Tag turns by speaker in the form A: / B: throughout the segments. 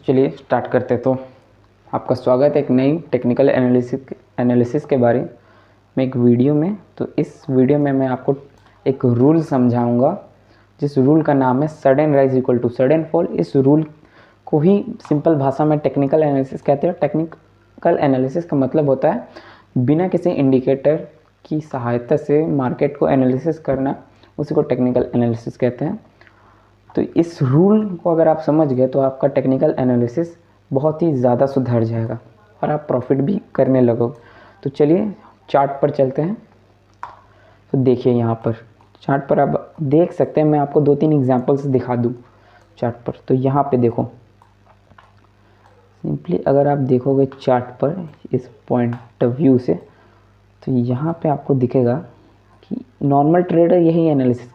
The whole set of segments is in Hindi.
A: चलिए स्टार्ट करते। तो आपका स्वागत है एक नई टेक्निकल एनालिसिस के बारे में एक वीडियो में। तो इस वीडियो में मैं आपको एक रूल समझाऊंगा जिस रूल का नाम है sudden rise equal to sudden fall. इस रूल को ही सिंपल भाषा में टेक्निकल एनालिसिस कहते हैं। टेक्निकल एनालिसिस का मतलब होता है बिना किसी इंडिकेटर की सहायता से मार्केट को एनालिसिस करना, उसी को टेक्निकल एनालिसिस कहते हैं। तो इस रूल को अगर आप समझ गए तो आपका टेक्निकल एनालिसिस बहुत ही ज़्यादा सुधर जाएगा और आप प्रॉफिट भी करने लगोगे। तो चलिए चार्ट पर चलते हैं। तो देखिए यहाँ पर चार्ट पर आप देख सकते हैं, मैं आपको 2-3 एग्जांपल्स दिखा दूँ चार्ट पर। तो यहाँ पे देखो, सिंपली अगर आप देखोगे चार्ट पर इस पॉइंट ऑफ व्यू से, तो यहाँ पे आपको दिखेगा कि नॉर्मल ट्रेडर यही एनालिसिस,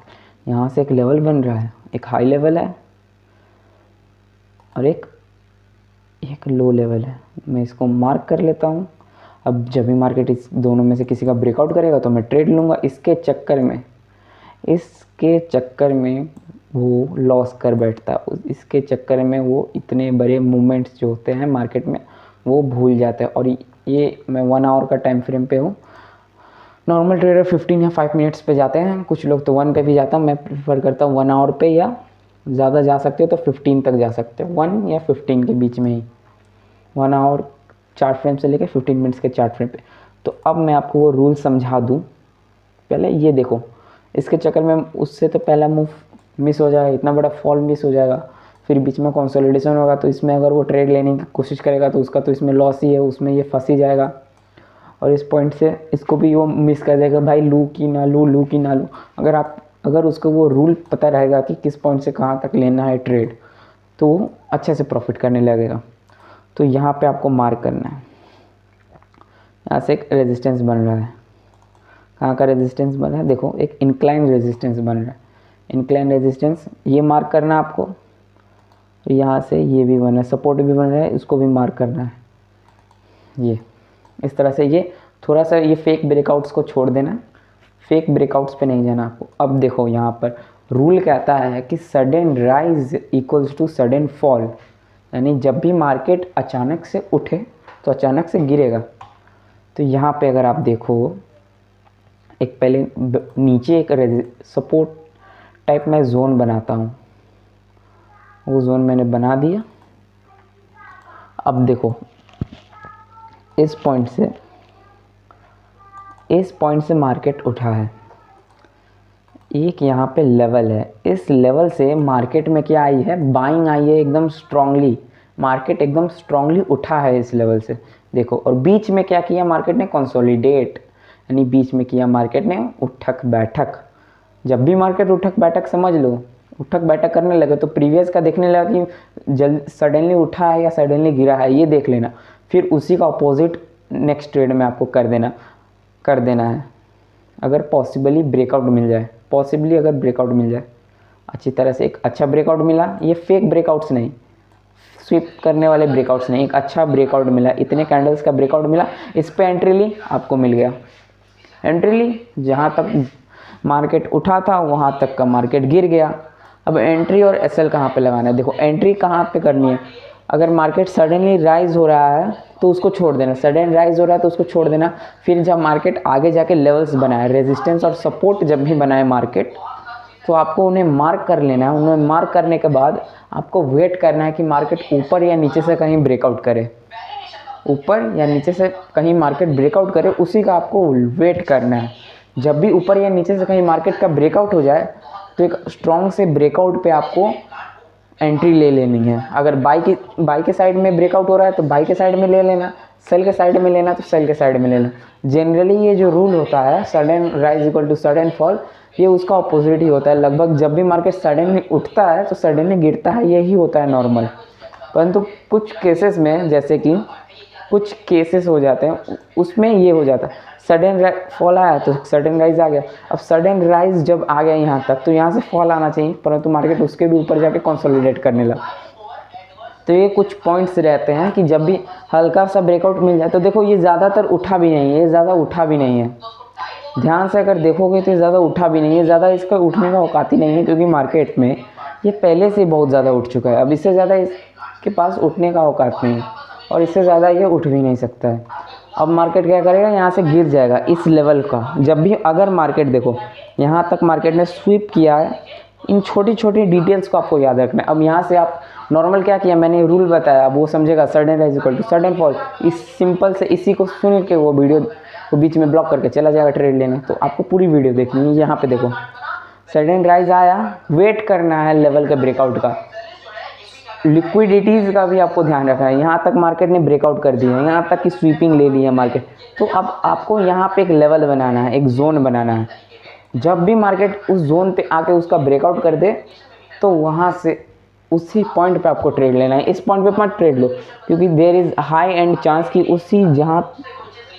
A: यहाँ से एक लेवल बन रहा है, एक हाई लेवल है और एक लो लेवल है। मैं इसको मार्क कर लेता हूँ। अब जब भी मार्केट इस दोनों में से किसी का ब्रेकआउट करेगा तो मैं ट्रेड लूँगा। इसके चक्कर में वो लॉस कर बैठता है। इसके चक्कर में वो इतने बड़े मूवमेंट्स जो होते हैं मार्केट में वो भूल जाते हैं। और ये मैं 1 आवर का टाइम फ्रेम पे हूँ। नॉर्मल ट्रेडर 15 या 5 मिनट्स पे जाते हैं, कुछ लोग तो 1 पे भी जाता है। मैं प्रेफर करता हूँ 1 आवर पे, या ज़्यादा जा सकते हो तो 15 तक जा सकते हो, 1 या 15 के बीच में ही। 1 आवर चार्ट फ्रेम से लेकर 15 मिनट्स के चार्ट फ्रेम पे। तो अब मैं आपको वो रूल समझा दूँ। पहले ये देखो, इसके चक्कर में उससे तो पहला मूव मिस हो जाएगा, इतना बड़ा फॉल मिस हो जाएगा। फिर बीच में कंसोलिडेशन होगा, तो इसमें अगर वो ट्रेड लेने की कोशिश करेगा तो उसका तो इसमें लॉस ही है, उसमें ये फंस ही जाएगा। और इस पॉइंट से इसको भी वो मिस कर देगा, भाई लूँ कि ना लूँ। अगर उसको वो रूल पता रहेगा कि किस पॉइंट से कहाँ तक लेना है ट्रेड, तो वो अच्छे से प्रॉफिट करने लगेगा। तो यहाँ पे आपको मार्क करना है, यहाँ से एक रेजिस्टेंस बन रहा है। कहाँ का रेजिस्टेंस बन रहा है? देखो, एक इंक्लाइन रेजिस्टेंस बन रहा है। इंक्लाइन रेजिस्टेंस ये मार्क करना है आपको। यहाँ से ये भी बन रहा है, सपोर्ट भी बन रहा है, इसको भी मार्क करना है। ये इस तरह से, ये थोड़ा सा ये फेक ब्रेकआउट्स को छोड़ देना, फेक ब्रेकआउट्स पे नहीं जाना आपको। अब देखो यहाँ पर रूल कहता है कि sudden rise equals to sudden fall, यानी जब भी मार्केट अचानक से उठे तो अचानक से गिरेगा। तो यहाँ पे अगर आप देखो, एक पहले नीचे एक सपोर्ट टाइप में जोन बनाता हूँ, वो जोन मैंने बना दिया। अब देखो, इस पॉइंट से मार्केट उठा है, एक यहाँ पे लेवल है। इस लेवल से मार्केट में क्या आई है? बाइंग आई है एकदम स्ट्रांगली। मार्केट एकदम स्ट्रांगली उठा है इस लेवल से, देखो। और बीच में क्या किया मार्केट ने? कंसोलिडेट, यानी बीच में किया मार्केट ने उठक बैठक। जब भी मार्केट उठक बैठक, समझ लो, उठक बैठक करने लगे तो प्रीवियस का देखने लगा कि जल्द सडनली उठा है या सडनली गिरा है, ये देख लेना। फिर उसी का अपोजिट नेक्स्ट ट्रेड में आपको कर देना है। अगर पॉसिबली ब्रेकआउट मिल जाए, अगर ब्रेकआउट मिल जाए अच्छी तरह से, एक अच्छा ब्रेकआउट मिला, ये फेक ब्रेकआउट्स नहीं, स्विप करने वाले ब्रेकआउट्स नहीं, एक अच्छा ब्रेकआउट मिला, इतने कैंडल्स का ब्रेकआउट मिला, इस पे एंट्री ली, आपको मिल गया। एंट्री ली, जहाँ तक मार्केट उठा था वहाँ तक का मार्केट गिर गया। अब एंट्री और एसएल कहाँ पे लगाना है? देखो, एंट्री कहाँ पे करनी है? अगर मार्केट सडनली राइज हो रहा है तो उसको छोड़ देना, सडन राइज हो रहा है तो उसको छोड़ देना। फिर जब मार्केट आगे जाके लेवल्स बनाए, रेजिस्टेंस और सपोर्ट जब भी बनाए मार्केट, तो आपको उन्हें मार्क कर लेना है। उन्हें मार्क करने के बाद आपको वेट करना है कि मार्केट ऊपर या नीचे से कहीं ब्रेकआउट करे, ऊपर या नीचे से कहीं मार्केट ब्रेकआउट करे, उसी का आपको वेट करना है। जब भी ऊपर या नीचे से कहीं मार्केट का ब्रेकआउट हो जाए तो एक स्ट्रॉन्ग से ब्रेकआउट पे आपको एंट्री ले लेनी है। अगर बाई के साइड में ब्रेकआउट हो रहा है तो बाई के साइड में ले लेना, सेल के साइड में लेना तो सेल के साइड में लेना। जनरली ये जो रूल होता है sudden rise equal to sudden fall, ये उसका अपोजिट ही होता है। लगभग जब भी मार्केट सडनली उठता है तो सडनली गिरता है, यही होता है नॉर्मल। परंतु कुछ केसेस में, जैसे कि कुछ केसेस हो जाते हैं, उसमें ये हो जाता है सडन फॉल आया तो सडन राइज आ गया। अब सडन राइज जब आ गया यहाँ तक, तो यहाँ से फॉल आना चाहिए, परंतु मार्केट उसके भी ऊपर जाके कंसोलिडेट करने लगा। तो ये कुछ पॉइंट्स रहते हैं कि जब भी हल्का सा ब्रेकआउट मिल जाए, तो देखो ये ज़्यादातर उठा भी नहीं है, ये ज़्यादा उठा भी नहीं है। ध्यान से अगर देखोगे तो ये ज़्यादा उठा भी नहीं है, ज़्यादा इसका उठने का औकात ही नहीं है, क्योंकि मार्केट में ये पहले से बहुत ज़्यादा उठ चुका है। अब इससे ज़्यादा के पास उठने का औकात नहीं है और इससे ज़्यादा ये उठ भी नहीं सकता है। अब मार्केट क्या करेगा, यहाँ से गिर जाएगा इस लेवल का। जब भी अगर मार्केट देखो यहाँ तक मार्केट ने स्वीप किया है, इन छोटी छोटी डिटेल्स को आपको याद रखना है। अब यहाँ से आप नॉर्मल क्या किया, मैंने रूल बताया, अब वो समझेगा sudden rise equal to sudden fall. इस सिंपल से इसी को सुन के वो वीडियो को बीच में ब्लॉक करके चला जाएगा ट्रेड लेने। तो आपको पूरी वीडियो देखनी है। यहाँ पे देखो सडन राइज आया, वेट करना है लेवल के ब्रेकआउट का। लिक्विडिटीज़ का भी आपको ध्यान रखना है। यहाँ तक मार्केट ने ब्रेकआउट कर दिया है, यहाँ तक की स्वीपिंग ले ली है मार्केट। तो अब आपको यहाँ पे एक लेवल बनाना है, एक जोन बनाना है। जब भी मार्केट उस जोन पे आके उसका ब्रेकआउट कर दे तो वहाँ से उसी पॉइंट पे आपको ट्रेड लेना है। इस पॉइंट पे मत ट्रेड लो, क्योंकि there is high and chance कि उसी जहाँ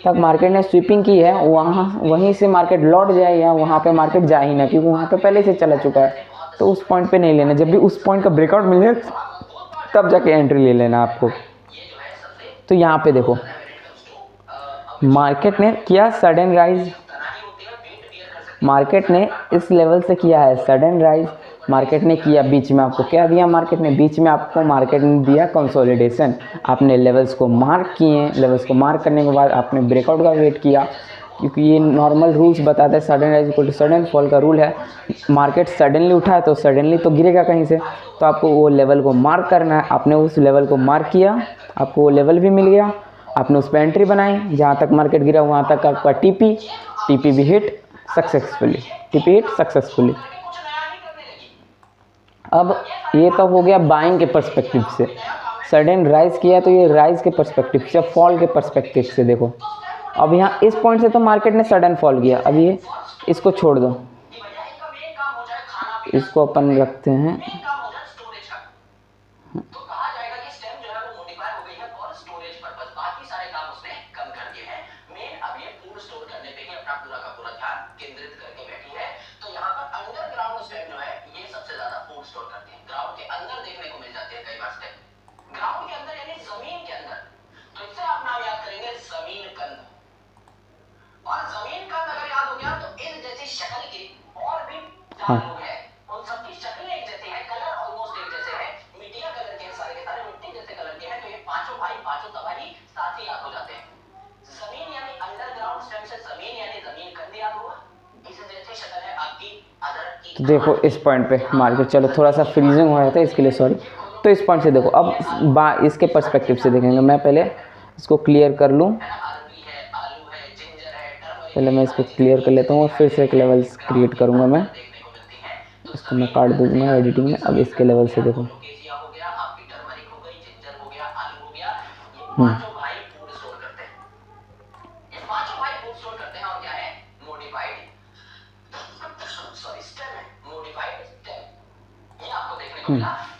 A: तक मार्केट ने स्वीपिंग की है वहीं से मार्केट लौट जाए या वहाँ पे मार्केट जाए ही ना, क्योंकि वहाँ पे पहले से चला चुका है। तो उस पॉइंट पे नहीं लेना। जब भी उस पॉइंट का ब्रेकआउट मिले तब जाके एंट्री ले लेना आपको। तो यहाँ पे देखो मार्केट ने किया सडन राइज, मार्केट ने इस लेवल से किया है सडन राइज। मार्केट ने किया बीच में, आपको क्या दिया मार्केट ने बीच में, आपको मार्केट ने दिया कंसोलिडेशन। आपने लेवल्स को मार्क किए, लेवल्स को मार्क करने के बाद आपने ब्रेकआउट का वेट किया, क्योंकि ये नॉर्मल रूल्स बताते हैं। Sudden rise equal to sudden fall का रूल है। मार्केट सडनली उठा है तो सडनली तो गिरेगा कहीं से, तो आपको वो लेवल को मार्क करना है। आपने उस लेवल को मार्क किया, आपको वो लेवल भी मिल गया, आपने उस पर एंट्री बनाई। जहाँ तक मार्केट गिरा वहाँ तक आपका टीपी भी hit successfully, TP hit successfully. अब ये तो हो गया बाइंग के पर्सपेक्टिव से। सडन राइज किया तो ये राइज के पर्सपेक्टिव से, फॉल के पर्सपेक्टिव से देखो। अब यहाँ इस पॉइंट से तो मार्केट ने सडन फॉल किया। अब ये इसको छोड़ दो, इसको अपन रखते हैं। हाँ उन सबकी शक्लें एक जैसी हैं, कलर ऑलमोस्ट एक जैसे हैं, मिट्टिया कलर के सारे के सारे मिट्टी जैसे कलर के हैं। तो ये पांचों भाई पांचों तबाही साथ ही याद हो जाते हैं। जमीन यानी अंडरग्राउंड स्टेम से जमीन यानी जमीन कंद याद होगा। इस जैसी शक्ल है आपकी अदर की। तो देखो इस पॉइंट पे मार्केट, चलो थोड़ा सा फ्रीजिंग हो रहा था इसके लिए सॉरी। तो इस पॉइंट से देखो, अब इसके पर्सपेक्टिव से देखेंगे। मैं पहले इसको क्लियर कर लूँ, पहले मैं इसको क्लियर कर लेता हूँ और फिर से एक लेवल क्रिएट करूँगा। मैं इसको मैं काट दूँगा एडिटिंग में। अब इसके लेवल से देखो,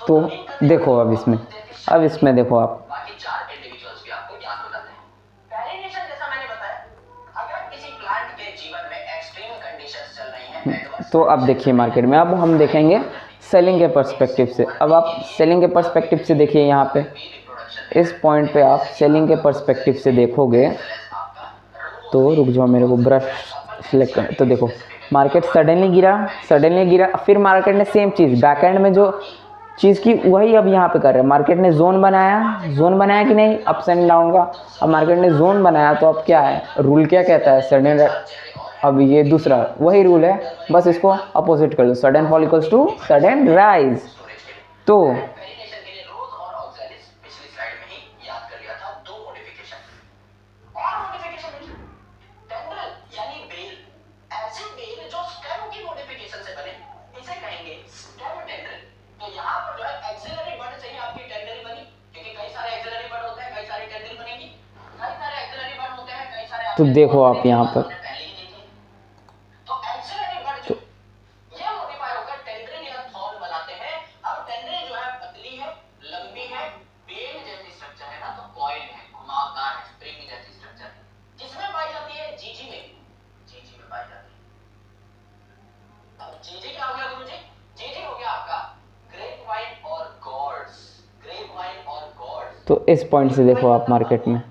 A: तो देखो अब इसमें देखो आप, तो अब देखिए मार्केट में, अब हम देखेंगे सेलिंग के पर्सपेक्टिव से। अब आप सेलिंग के पर्सपेक्टिव से देखिए, यहाँ पे इस पॉइंट पे आप सेलिंग के पर्सपेक्टिव से देखोगे तो रुक जाओ, मेरे को ब्रश सिलेक्ट कर। तो देखो मार्केट सडनली गिरा, फिर मार्केट ने सेम चीज़ बैकएंड में जो चीज़ की वही अब यहाँ पे कर रहे हैं। मार्केट ने जोन बनाया कि नहीं अप्स एंड डाउन का। अब मार्केट ने जोन बनाया तो अब क्या है, रूल क्या कहता है, सडन। अब ये दूसरा वही रूल है, बस इसको अपोजिट कर दो, sudden fall equals to sudden rise. तो तो देखो आप यहाँ पर, तो इस पॉइंट से देखो आप मार्केट में,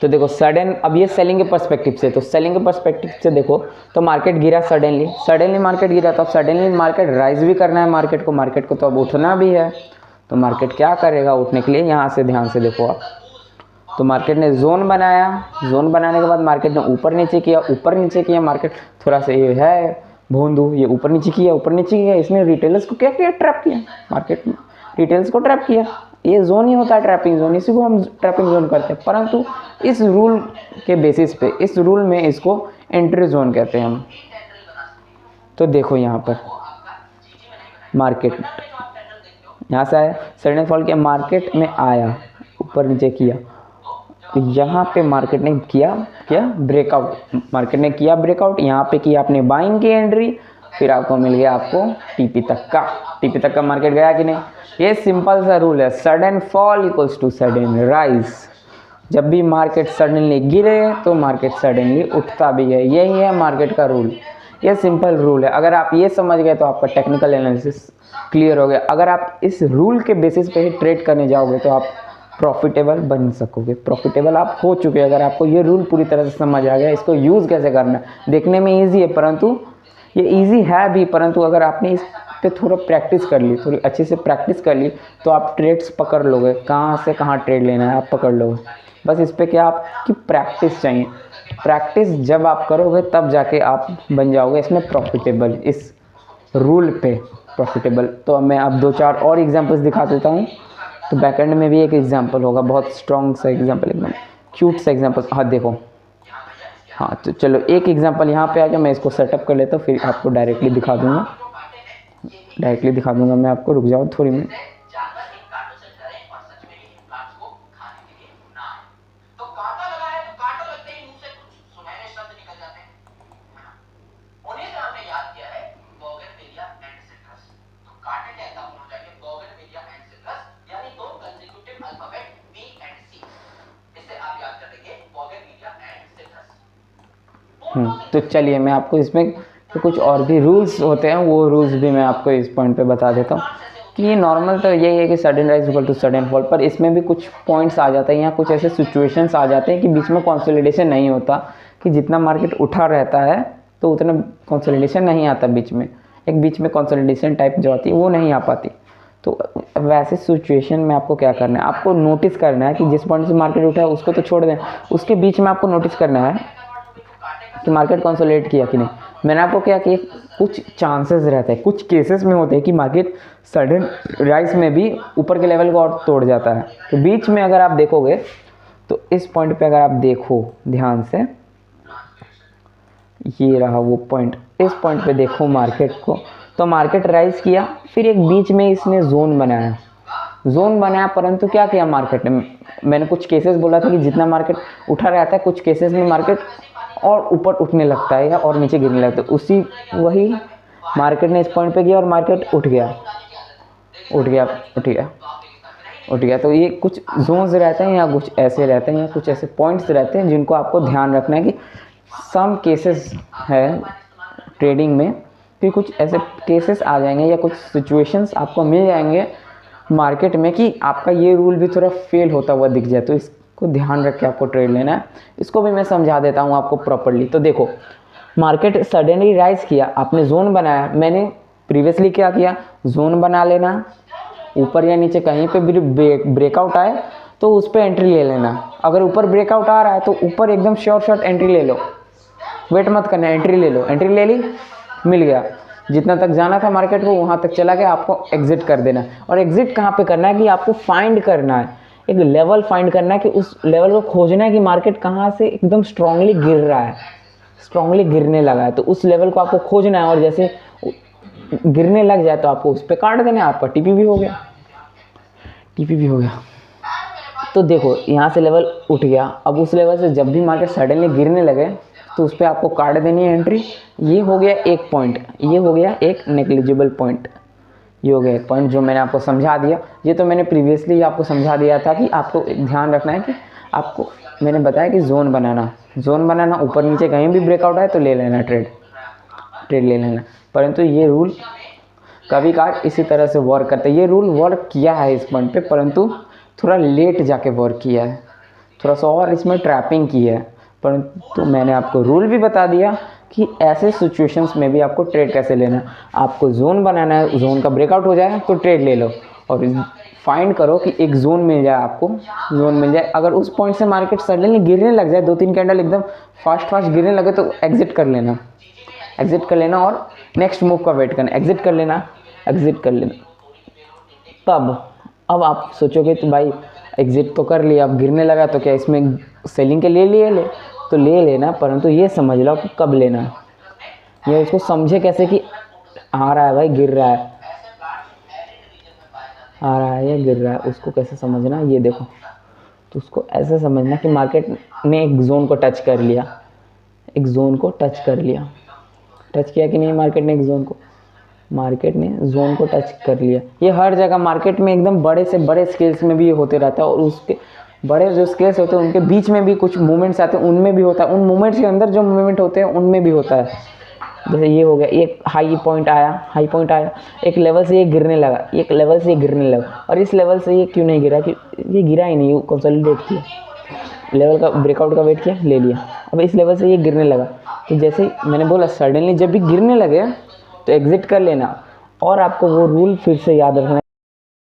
A: तो देखो सडन, अब ये सेलिंग के पर्सपेक्टिव से, तो सेलिंग के पर्सपेक्टिव से देखो तो मार्केट गिरा सडनली मार्केट गिरा, तो अब सडनली मार्केट राइज भी करना है मार्केट को तो अब उठना भी है। तो मार्केट क्या करेगा उठने के लिए, यहाँ से ध्यान से देखो आप। तो मार्केट ने जोन बनाया, जोन बनाने के बाद मार्केट ने ऊपर नीचे किया, ऊपर नीचे किया, मार्केट थोड़ा सा ये है भोंदू, ये ऊपर नीचे किया, ऊपर नीचे किया, इसने रिटेलर्स को क्या किया, ट्रैप किया, मार्केट में रिटेलर्स को ट्रैप किया। ये जोन ही होता है ट्रैपिंग जोन, इसी को हम ट्रैपिंग जोन करते हैं। परंतु इस रूल के बेसिस पे, इस रूल में इसको एंट्री जोन कहते हैं हम। तो देखो यहाँ पर मार्केट यहाँ से आया, सडन एंड फॉल किया, मार्केट में आया, ऊपर नीचे किया, तो यहाँ पे मार्केट ने किया क्या, ब्रेकआउट, मार्केट ने किया ब्रेकआउट, यहाँ पे किया आपने बाइंग की एंट्री, फिर आपको मिल गया आपको टीपी तक का, टीपी तक का मार्केट गया कि नहीं। ये सिंपल सा रूल है, sudden fall equals to sudden rise. जब भी मार्केट सडनली गिरे तो मार्केट सडनली उठता भी है, यही है मार्केट का रूल। ये सिंपल रूल है, अगर आप ये समझ गए तो आपका टेक्निकल एनालिसिस क्लियर हो गया। अगर आप इस रूल के बेसिस पे ही ट्रेड करने जाओगे तो आप प्रॉफिटेबल बन सकोगे, प्रॉफिटेबल आप हो चुके हैं। अगर आपको ये रूल पूरी तरह से समझ आ गया, इसको यूज़ कैसे करना है, देखने में ईजी है, परंतु ये ईजी है भी, परंतु अगर आपने इस पे थोड़ा प्रैक्टिस कर ली, थोड़ी अच्छे से प्रैक्टिस कर ली, तो आप ट्रेड्स पकड़ लोगे, कहाँ से कहाँ ट्रेड लेना है आप पकड़ लोगे। बस इस पर क्या आपकी प्रैक्टिस चाहिए, प्रैक्टिस जब आप करोगे तब जाके आप बन जाओगे इसमें प्रॉफिटेबल, इस रूल पे प्रॉफिटेबल। तो मैं अब 2-4 और एग्जांपल्स दिखा देता हूँ। तो बैकएंड में भी एक एग्जांपल होगा, बहुत स्ट्रॉन्ग सा एग्जांपल, एकदम क्यूट सा एग्जांपल। हाँ देखो, हाँ तो चलो एक एग्जांपल यहाँ पे आ गया, मैं इसको सेटअप कर लेता हूँ, फिर आपको डायरेक्टली दिखा दूँगा, डायरेक्टली दिखा दूँगा मैं आपको, रुक जाओ थोड़ी मिनट। तो चलिए मैं आपको इसमें तो कुछ और भी रूल्स होते हैं, वो रूल्स भी मैं आपको इस पॉइंट पे बता देता हूँ कि ये नॉर्मल तो यही है कि sudden rise equal to sudden fall, पर इसमें भी कुछ पॉइंट्स आ जाते हैं, यहाँ कुछ ऐसे सिचुएशंस आ जाते हैं कि बीच में कंसोलिडेशन नहीं होता, कि जितना मार्केट उठा रहता है तो उतना कंसोलिडेशन नहीं आता बीच में, एक बीच में कंसोलिडेशन टाइप जो आती है वो नहीं आ पाती। तो वैसे सिचुएशन में आपको क्या करना है, आपको नोटिस करना है कि जिस पॉइंट से मार्केट उठा है उसको तो छोड़ दें, उसके बीच में आपको नोटिस करना है कि मार्केट कंसोलिडेट किया कि नहीं। मैंने आपको क्या किया, कुछ चांसेस रहते हैं, कुछ केसेस में होते हैं कि मार्केट सडन राइज में भी ऊपर के लेवल को और तोड़ जाता है। तो बीच में अगर आप देखोगे तो इस पॉइंट पे अगर आप देखो ध्यान से, ये रहा वो पॉइंट, इस पॉइंट पे देखो मार्केट को, तो मार्केट राइज किया, फिर एक बीच में इसने जोन बनाया, जोन बनाया, परंतु क्या किया मार्केट ने, मैंने कुछ केसेस बोला था कि जितना मार्केट उठा रहता है, कुछ केसेस में मार्केट और ऊपर उठने लगता है या और नीचे गिरने लगता है, उसी वही मार्केट ने इस पॉइंट पे किया और मार्केट उठ गया, उठ गया, उठ गया, उठ गया। तो ये कुछ जोन्स रहते हैं या कुछ ऐसे रहते हैं या कुछ ऐसे पॉइंट्स रहते हैं जिनको आपको ध्यान रखना है कि सम केसेस है ट्रेडिंग में, फिर कुछ ऐसे केसेस आ जाएंगे या कुछ सिचुएशंस आपको मिल जाएंगे मार्केट में कि आपका ये रूल भी थोड़ा फेल होता हुआ दिख जाए, तो इसको ध्यान रख के आपको ट्रेड लेना है। इसको भी मैं समझा देता हूँ आपको प्रॉपर्ली। तो देखो मार्केट सडनली राइज किया, आपने जोन बनाया, मैंने प्रीवियसली क्या किया, जोन बना लेना, ऊपर या नीचे कहीं पे भी ब्रेकआउट आए तो उस पर एंट्री ले लेना। अगर ऊपर ब्रेकआउट आ रहा है तो ऊपर एकदम श्योर शॉट एंट्री ले लो, वेट मत करना, एंट्री ले लो, एंट्री ले ली, मिल गया, जितना तक जाना था मार्केट को वहाँ तक चला गया, आपको एग्जिट कर देना। और एग्जिट कहाँ पे करना है कि आपको फाइंड करना है, एक लेवल फाइंड करना है कि उस लेवल को खोजना है कि मार्केट कहाँ से एकदम स्ट्रांगली गिर रहा है, स्ट्रांगली गिरने लगा है, तो उस लेवल को आपको खोजना है। और जैसे गिरने लग जाए तो आपको उस पर काट देना है, आपका टीपी भी हो गया, टीपी भी हो गया। तो देखो यहाँ से लेवल उठ गया, अब उस लेवल से जब भी मार्केट सडनली गिरने लगे तो उस पर आपको काट देनी है एंट्री। ये हो गया एक पॉइंट, ये हो गया एक नेग्लिजिबल पॉइंट, ये हो गया एक पॉइंट जो मैंने आपको समझा दिया। ये तो मैंने प्रीवियसली आपको समझा दिया था कि आपको ध्यान रखना है कि आपको मैंने बताया कि जोन बनाना, जोन बनाना, ऊपर नीचे कहीं भी ब्रेकआउट आए तो ले लेना, ट्रेड ले लेना। परंतु ये रूल कभी कभार इसी तरह से वर्क करता है। ये रूल वर्क किया है इस पॉइंट पे, परंतु थोड़ा लेट जाके वर्क किया है, थोड़ा सा और इसमें ट्रैपिंग की है। परंतु मैंने आपको रूल भी बता दिया कि ऐसे सिचुएशंस में भी आपको ट्रेड कैसे लेना है। आपको जोन बनाना है, जोन का ब्रेकआउट हो जाए तो ट्रेड ले लो, और फाइंड करो कि एक जोन मिल जाए आपको, जोन मिल जाए। अगर उस पॉइंट से मार्केट सडनली गिरने लग जाए, 2-3 कैंडल एकदम फास्ट गिरने लगे तो एग्जिट कर लेना, एग्जिट कर लेना और नेक्स्ट मूव का वेट करना, एग्जिट कर लेना, एग्जिट कर लेना। तब अब आप सोचोगे तो भाई एग्जिट तो कर लिया, अब गिरने लगा तो क्या इसमें सेलिंग के लिए ले तो ले लेना, परंतु ये समझ लो कि कब लेना है, ये उसको समझे कैसे कि आ रहा है भाई, गिर रहा है, आ रहा है या गिर रहा है, उसको कैसे समझना ये देखो। तो उसको ऐसे समझना कि मार्केट ने एक जोन को टच कर लिया, एक जोन को टच कर लिया, टच किया कि नहीं मार्केट ने एक जोन को, मार्केट ने जोन को टच कर लिया। ये हर जगह मार्केट में एकदम बड़े से बड़े स्केल्स में भी होते रहता है, और उसके बड़े जो स्केल्स होते हैं उनके बीच में भी कुछ मूवमेंट्स आते हैं, उनमें भी होता है, उन मूवमेंट्स के अंदर जो मूवमेंट होते हैं उनमें भी होता है। जैसे ये हो गया, एक हाई पॉइंट आया, एक लेवल से ये गिरने लगा, एक लेवल से ये गिरने लगा, और इस लेवल से ये क्यों नहीं गिरा कि ये गिरा ही नहीं, कंसोलिडेट किया, लेवल का ब्रेकआउट का वेट किया, ले लिया। अब इस लेवल से ये गिरने लगा, तो जैसे मैंने बोला सडनली जब भी गिरने लगे तो एग्जिट कर लेना। और आपको वो रूल फिर से याद रखना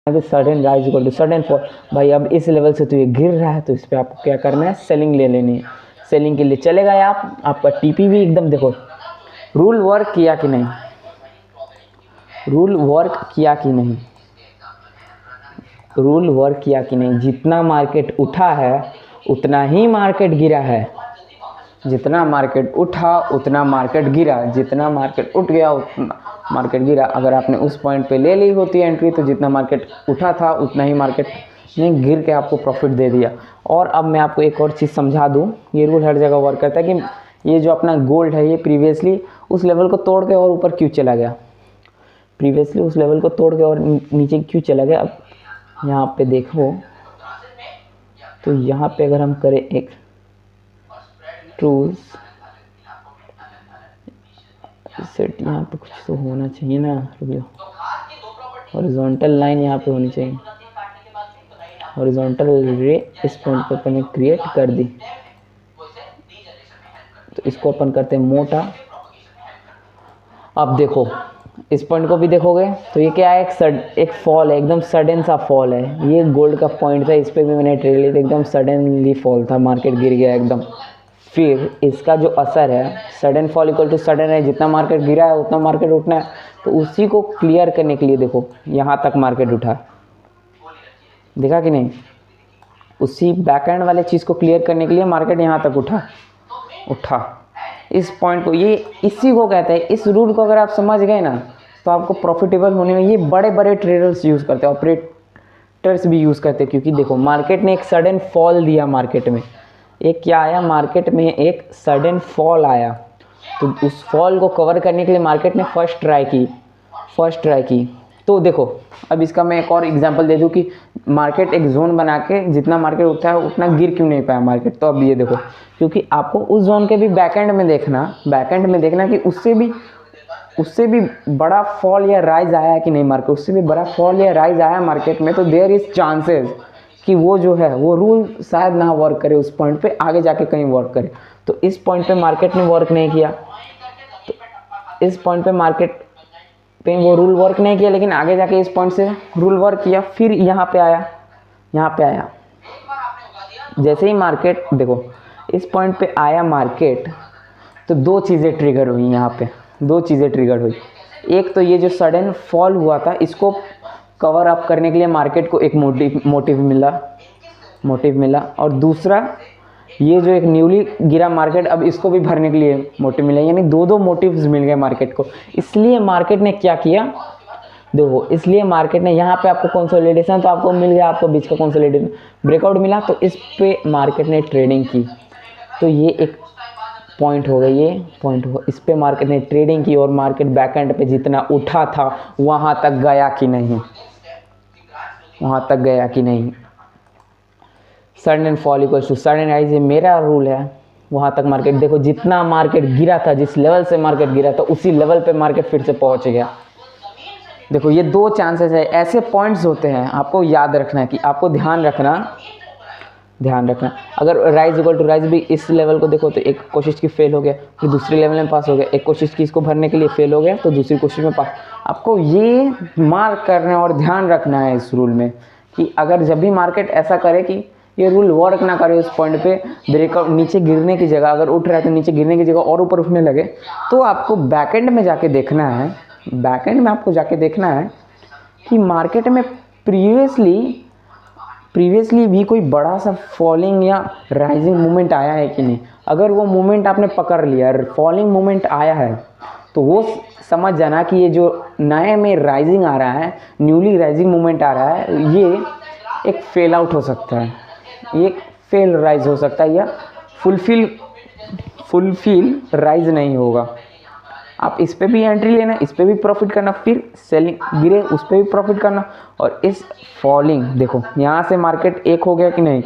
A: है कि sudden rise equal to sudden fall. भाई अब इस लेवल से तो ये गिर रहा है, तो इस पर आपको क्या करना है, सेलिंग ले लेनी है। सेलिंग के लिए चले गए आप, आपका टीपी भी एकदम देखो रूल वर्क किया कि नहीं, रूल वर्क किया कि नहीं, रूल वर्क किया कि नहीं। जितना मार्केट उठा है उतना ही मार्केट गिरा है, जितना मार्केट उठा उतना मार्केट गिरा, जितना मार्केट उठ गया उतना मार्केट गिरा। अगर आपने उस पॉइंट पे ले ली होती एंट्री तो जितना मार्केट उठा था उतना ही मार्केट ने गिर के आपको प्रॉफिट दे दिया। और अब मैं आपको एक और चीज़ समझा दूँ, ये रूल हर जगह वर्क करता है कि ये जो अपना गोल्ड है ये प्रीवियसली उस लेवल को तोड़ के और ऊपर क्यों चला गया, प्रीवियसली उस लेवल को तोड़ के और नीचे क्यों चला गया। अब यहाँ पे देखो तो यहाँ पे अगर हम करें एक ट्रूज सेट, यहाँ पे कुछ तो होना चाहिए ना, हॉरिजॉन्टल लाइन यहाँ पे होनी चाहिए, हॉरिजॉन्टल रे इस पॉइंट पे अपन ने क्रिएट कर दी। तो इसको अपन करते हैं मोटा। अब देखो इस पॉइंट को भी देखोगे तो ये क्या है, एक फॉल है, एकदम सडन सा फॉल है। ये गोल्ड का पॉइंट था, इस पर भी मैंने ट्रेड ली थी, एकदम सडनली फॉल था, मार्केट गिर गया एकदम। फिर इसका जो असर है, sudden fall equal to sudden है, जितना मार्केट गिरा है उतना मार्केट उठना है। तो उसी को क्लियर करने के लिए देखो यहाँ तक मार्केट उठा, देखा कि नहीं, उसी बैकएंड वाले चीज़ को क्लियर करने के लिए मार्केट यहाँ तक उठा इस पॉइंट को। ये इसी को कहते हैं, इस रूल को अगर आप समझ गए ना तो आपको प्रॉफिटेबल होने में ये बड़े बड़े ट्रेडर्स यूज़ करते हैं, ऑपरेटर्स भी यूज़ करते हैं। क्योंकि देखो मार्केट ने एक सडन फॉल दिया, मार्केट में एक क्या आया, मार्केट में एक सडन फॉल आया। तो उस फॉल को कवर करने के लिए मार्केट ने फर्स्ट ट्राई की। तो देखो अब इसका मैं एक और एग्जांपल दे दूं कि मार्केट एक जोन बना के जितना मार्केट उठा है उतना गिर क्यों नहीं पाया मार्केट। तो अब ये देखो, क्योंकि आपको उस जोन के भी बैकएंड में देखना कि उससे भी बड़ा फॉल या राइज आया है कि नहीं मार्केट, उससे भी बड़ा फॉल या राइज आया मार्केट में, तो देयर इज चांसेस कि वो जो है वो रूल शायद ना वर्क करे उस पॉइंट पे, आगे जाके कहीं वर्क करे। तो इस पॉइंट पे मार्केट ने वर्क नहीं किया, तो इस पॉइंट पे मार्केट पे वो रूल वर्क नहीं किया, लेकिन आगे जाके इस पॉइंट से रूल वर्क किया। फिर यहाँ पे आया, जैसे ही मार्केट देखो इस पॉइंट पे आया मार्केट, तो दो चीज़ें ट्रिगर हुई यहाँ पे, एक तो ये जो सडन फॉल हुआ था इसको कवर अप करने के लिए मार्केट को एक मोटिव मिला, और दूसरा ये जो एक न्यूली गिरा मार्केट, अब इसको भी भरने के लिए मोटिव मिला, यानी दो मोटिव्स मिल गए मार्केट को। इसलिए मार्केट ने क्या किया देखो, इसलिए मार्केट ने यहाँ पे आपको कंसोलिडेशन तो आपको मिल गया, आपको बीच का कंसोलिडेशन ब्रेकआउट मिला, तो इस पे मार्केट ने ट्रेडिंग की। तो ये एक पॉइंट हो गया, इस पे मार्केट ने ट्रेडिंग की, और मार्केट बैकएंड पे जितना उठा था वहाँ तक गया कि नहीं, sudden fall equals to sudden rise, ये मेरा रूल है। वहाँ तक मार्केट देखो, जितना मार्केट गिरा था, जिस लेवल से मार्केट गिरा था उसी लेवल पे मार्केट फिर से पहुँच गया। देखो ये दो चांसेस है, ऐसे पॉइंट्स होते हैं, आपको याद रखना है कि आपको ध्यान रखना। अगर राइज इक्वल टू राइज भी इस लेवल को देखो तो एक कोशिश की फेल हो गया, फिर दूसरे लेवल में पास हो गया, एक कोशिश की इसको भरने के लिए फेल हो गया तो दूसरी कोशिश में पास। आपको ये मार्क करना है और ध्यान रखना है इस रूल में कि अगर जब भी मार्केट ऐसा करे कि ये रूल वर्क ना करे, उस पॉइंट पे ब्रेकआउट नीचे गिरने की जगह, अगर उठ रहा है तो नीचे गिरने की जगह और ऊपर उठने लगे, तो आपको बैकएंड में जाके देखना है, बैकएंड में आपको जाके देखना है कि मार्केट में प्रीवियसली भी कोई बड़ा सा फॉलिंग या राइजिंग मूवमेंट आया है कि नहीं। अगर वो मूवमेंट आपने पकड़ लिया, फॉलिंग मूवमेंट आया है, तो वो समझ जाना कि ये जो नए में राइजिंग आ रहा है, न्यूली राइजिंग मूवमेंट आ रहा है, ये एक फेल आउट हो सकता है, एक फेल राइज हो सकता है, या फुलफिल राइज नहीं होगा। आप इस पे भी एंट्री लेना, इस पे भी प्रॉफिट करना, फिर सेलिंग गिरे उस पे भी प्रॉफिट करना। और इस फॉलिंग देखो, यहाँ से मार्केट एक हो गया कि नहीं,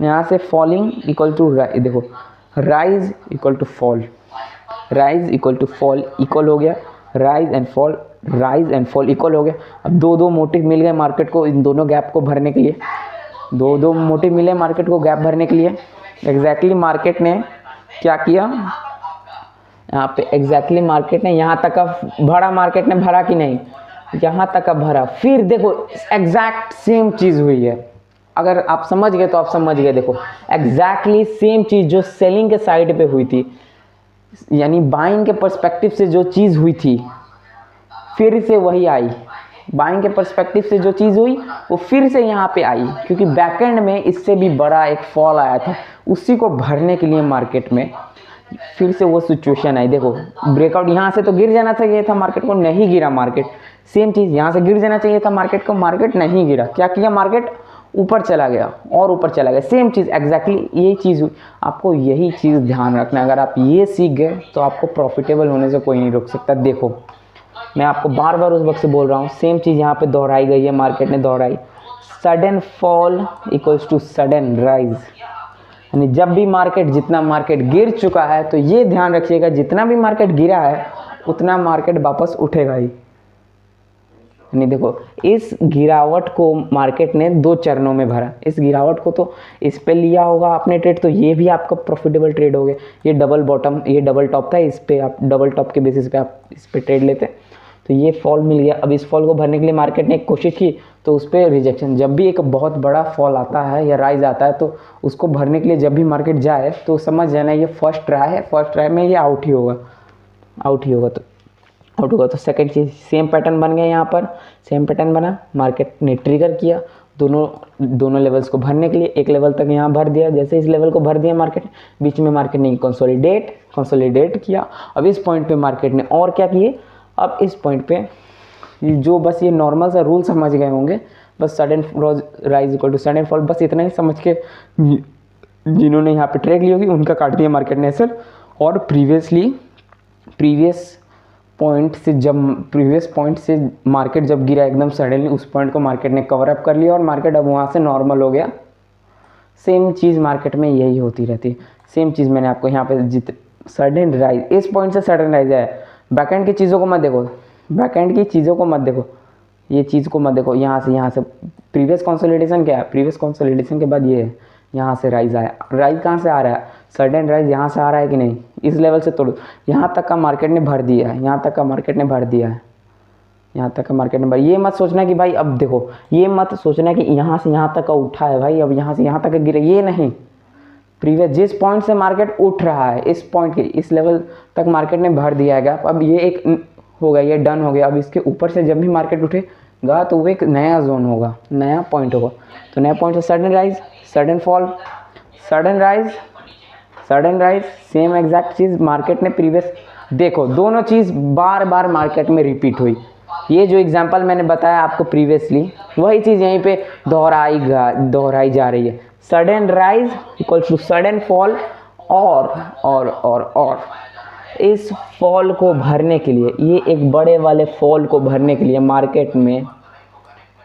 A: यहाँ से फॉलिंग इक्वल टू देखो rise equal to fall, rise equal to fall equal हो गया, राइज एंड फॉल इक्वल हो गया। अब दो मोटिव मिल गए मार्केट को इन दोनों गैप को भरने के लिए, दो मोटिव मिले मार्केट को गैप भरने के लिए। एग्जैक्टली मार्केट ने क्या किया यहाँ पे, एग्जैक्टली मार्केट ने यहाँ तक का भरा, मार्केट ने भरा कि नहीं, यहाँ तक का भरा। फिर देखो एग्जैक्ट सेम चीज़ हुई है, अगर आप समझ गए तो आप समझ गए। देखो एग्जैक्टली सेम चीज़ जो सेलिंग के साइड पे हुई थी, यानी बाइंग के पर्सपेक्टिव से जो चीज़ हुई थी, फिर से वही आई। बाइंग के पर्सपेक्टिव से जो चीज़ हुई वो फिर से यहाँ पे आई, क्योंकि बैकएंड में इससे भी बड़ा एक फॉल आया था, उसी को भरने के लिए मार्केट में फिर से वो सिचुएशन आई। देखो ब्रेकआउट यहाँ से तो गिर जाना चाहिए था, मार्केट को नहीं गिरा। मार्केट सेम चीज़ यहाँ से गिर जाना चाहिए था मार्केट को, मार्केट नहीं गिरा। क्या किया, मार्केट ऊपर चला गया और ऊपर चला गया। सेम चीज़ एग्जैक्टली यही चीज़ हुई। आपको यही चीज़ ध्यान रखना है। अगर आप ये सीख गए तो आपको प्रॉफिटेबल होने से कोई नहीं रोक सकता। देखो मैं आपको बार बार उस वक्त से बोल रहा हूँ, सेम चीज़ यहाँ पे दोहराई गई है, मार्केट ने दोहराई। Sudden fall equals to sudden rise, यानी जब भी मार्केट, जितना मार्केट गिर चुका है, तो ये ध्यान रखिएगा जितना भी मार्केट गिरा है उतना मार्केट वापस उठेगा ही। यानी देखो इस गिरावट को मार्केट ने 2 चरणों में भरा। इस गिरावट को तो इस पे लिया होगा आपने ट्रेड, तो ये भी आपका प्रॉफिटेबल ट्रेड हो गया। ये डबल बॉटम, ये डबल टॉप था, इस पे आप डबल टॉप के बेसिस पे आप इस पे ट्रेड लेते, तो ये फॉल मिल गया। अब इस फॉल को भरने के लिए मार्केट ने एक कोशिश की, तो उस पर रिजेक्शन। जब भी एक बहुत बड़ा फॉल आता है या राइज आता है, तो उसको भरने के लिए जब भी मार्केट जाए तो समझ जाना ये फर्स्ट ट्राई है, फर्स्ट ट्राई में ये आउट ही होगा, आउट ही होगा। तो आउट होगा तो सेकंड चीज़ सेम पैटर्न बन गया। यहाँ पर सेम पैटर्न बना, मार्केट ने ट्रिगर किया दोनों लेवल्स को भरने के लिए। एक लेवल तक यहाँ भर दिया, जैसे इस लेवल को भर दिया मार्केट, बीच में मार्केट ने कंसोलिडेट किया। अब इस पॉइंट पे मार्केट ने और क्या किए, अब इस पॉइंट पे जो बस ये नॉर्मल सा रूल समझ गए होंगे, बस sudden rise equal to sudden fall, बस इतना ही समझ के जिन्होंने यहाँ पे ट्रेड ली होगी उनका काट दिया मार्केट ने सर। और प्रीवियस पॉइंट से मार्केट जब गिरा एकदम सडनली, उस पॉइंट को मार्केट ने कवर अप कर लिया और मार्केट अब वहाँ से नॉर्मल हो गया। सेम चीज़ मार्केट में यही होती रहती है। सेम चीज़ मैंने आपको यहाँ पे सडन राइज, इस पॉइंट से सडन राइज है। बैकएंड की चीज़ों को मत देखो, बैकएंड की चीज़ों को मत देखो, ये चीज़ को मत देखो। यहाँ से प्रीवियस कंसोलिडेशन क्या है, प्रीवियस कंसोलिडेशन के बाद ये है, यहाँ से राइज आया। राइज कहाँ से आ रहा है, सडन राइज यहाँ से आ रहा है कि नहीं, इस लेवल से तोड़ो। यहाँ तक का मार्केट ने भर दिया है, यहाँ तक का मार्केट ने भर दिया है, यहाँ तक का मार्केट ने भर। ये मत सोचना कि भाई अब देखो, ये मत सोचना कि यहाँ से यहाँ तक का उठा है भाई, अब यहाँ से यहाँ तक गिरे, ये नहीं। प्रीवियस जिस पॉइंट से मार्केट उठ रहा है, इस पॉइंट के इस लेवल तक मार्केट ने भर दिया है गैप। अब ये एक हो गया, ये डन हो गया। अब इसके ऊपर से जब भी मार्केट उठेगा तो वो एक नया जोन होगा, नया पॉइंट होगा। तो नया पॉइंट से sudden rise, sudden fall, sudden rise, same exact चीज़ मार्केट ने प्रीवियस। देखो दोनों चीज़ बार बार मार्केट में रिपीट हुई। ये जो एग्जांपल मैंने बताया आपको प्रीवियसली, वही चीज़ यहीं पे दोहराई जा रही है। Sudden rise equal to sudden fall, और इस फॉल को भरने के लिए, ये एक बड़े वाले फॉल को भरने के लिए मार्केट में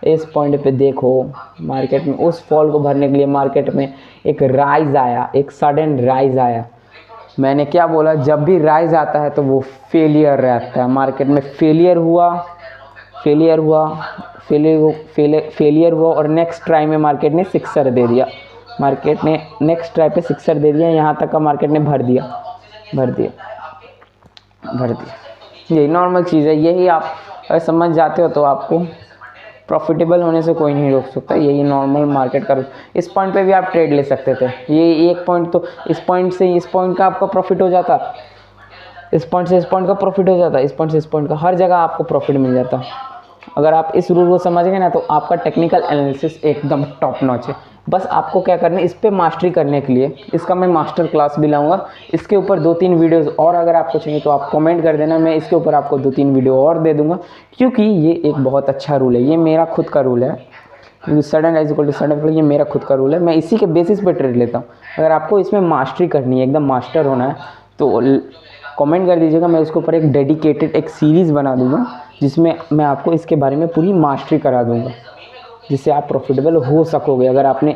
A: इस पॉइंट पे देखो, मार्केट में उस फॉल को भरने के लिए मार्केट में एक राइज आया, एक सडन राइज आया। मैंने क्या बोला, जब भी राइज आता है तो वो फेलियर रहता है। मार्केट में फेलियर हुआ और नेक्स्ट ट्राई में मार्केट ने सिक्सर दे दिया। मार्केट ने नेक्स्ट ट्राई पे सिक्सर दे दिया, यहाँ तक का मार्केट ने भर दिया। यही नॉर्मल चीज़ है। यही आप अगर समझ जाते हो तो आपको प्रॉफिटेबल होने से कोई नहीं रोक सकता, यही नॉर्मल मार्केट का रूल। इस पॉइंट पे भी आप ट्रेड ले सकते थे, ये एक पॉइंट, तो इस पॉइंट से इस पॉइंट का आपका प्रॉफिट हो जाता, इस पॉइंट से इस पॉइंट का प्रॉफिट हो जाता, इस पॉइंट से इस पॉइंट का, हर जगह आपको प्रॉफिट मिल जाता। अगर आप इस रूल को समझ गए ना तो आपका टेक्निकल एनालिसिस एकदम टॉप नॉच है। बस आपको क्या करना है, इस पे मास्टरी करने के लिए इसका मैं मास्टर क्लास भी लाऊंगा। इसके ऊपर 2-3 वीडियोस और अगर आपको चाहिए तो आप कमेंट कर देना, मैं इसके ऊपर आपको 2-3 वीडियो और दे दूंगा, क्योंकि ये एक बहुत अच्छा रूल है, ये मेरा खुद का रूल है। क्योंकि sudden rise equal to sudden fall ये मेरा खुद का रूल है, मैं इसी के बेसिस पे ट्रेड लेता हूँ। अगर आपको इसमें मास्टरी करनी है, एकदम मास्टर होना है, तो कमेंट कर दीजिएगा, मैं उसके ऊपर एक डेडिकेटेड एक सीरीज़ बना दूंगा जिसमें मैं आपको इसके बारे में पूरी मास्टरी करा दूंगा, जिससे आप प्रॉफिटेबल हो सकोगे। अगर आपने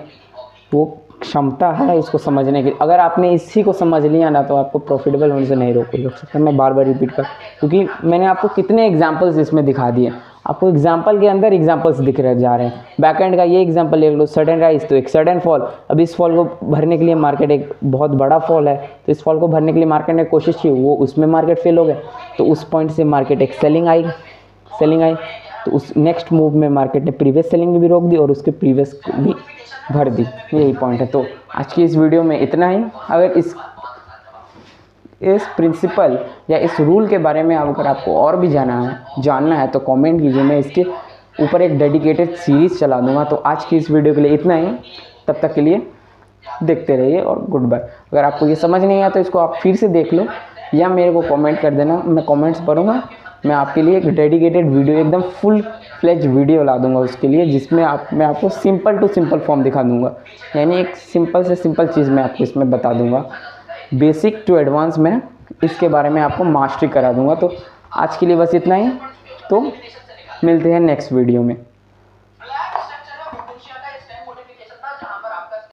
A: वो क्षमता है इसको समझने की, अगर आपने इसी को समझ लिया ना तो आपको प्रॉफिटेबल होने से नहीं रोक सकता। मैं बार बार रिपीट कर, क्योंकि मैंने आपको कितने एग्जांपल्स इसमें दिखा दिए, आपको एग्जांपल के अंदर एग्जांपल्स दिख रहे जा रहे हैं। बैकएंड का ये एग्जांपल ले लो, सडन राइज तो एक सडन फॉल, अब इस फॉल को भरने के लिए मार्केट एक बहुत बड़ा फॉल है, तो इस फॉल को भरने के लिए मार्केट ने कोशिश की, वो उसमें मार्केट फेल हो गया, तो उस पॉइंट से मार्केट एक सेलिंग आई, तो उस नेक्स्ट मूव में मार्केट ने प्रीवियस सेलिंग भी रोक दी और उसके प्रीवियस भी भर दी, यही पॉइंट है। तो आज की इस वीडियो में इतना ही। अगर इस प्रिंसिपल या इस रूल के बारे में अगर आपको और भी जानना है तो कमेंट कीजिए, मैं इसके ऊपर एक डेडिकेटेड सीरीज़ चला दूंगा। तो आज की इस वीडियो के लिए इतना ही, तब तक के लिए देखते रहिए और गुड बाय। अगर आपको ये समझ नहीं आया तो इसको आप फिर से देख लो या मेरे को कमेंट कर देना, मैं कमेंट्स पढ़ूंगा, मैं आपके लिए एक डेडिकेटेड वीडियो, एकदम फुल फ्लेज वीडियो ला दूंगा उसके लिए, जिसमें मैं आपको सिंपल टू सिंपल फॉर्म दिखा दूंगा, यानी एक सिंपल से सिंपल चीज़ मैं आपको इसमें बता दूंगा, बेसिक टू एडवांस में इसके बारे में आपको मास्टरी करा दूंगा। तो आज के लिए बस इतना ही, तो मिलते हैं नेक्स्ट वीडियो में।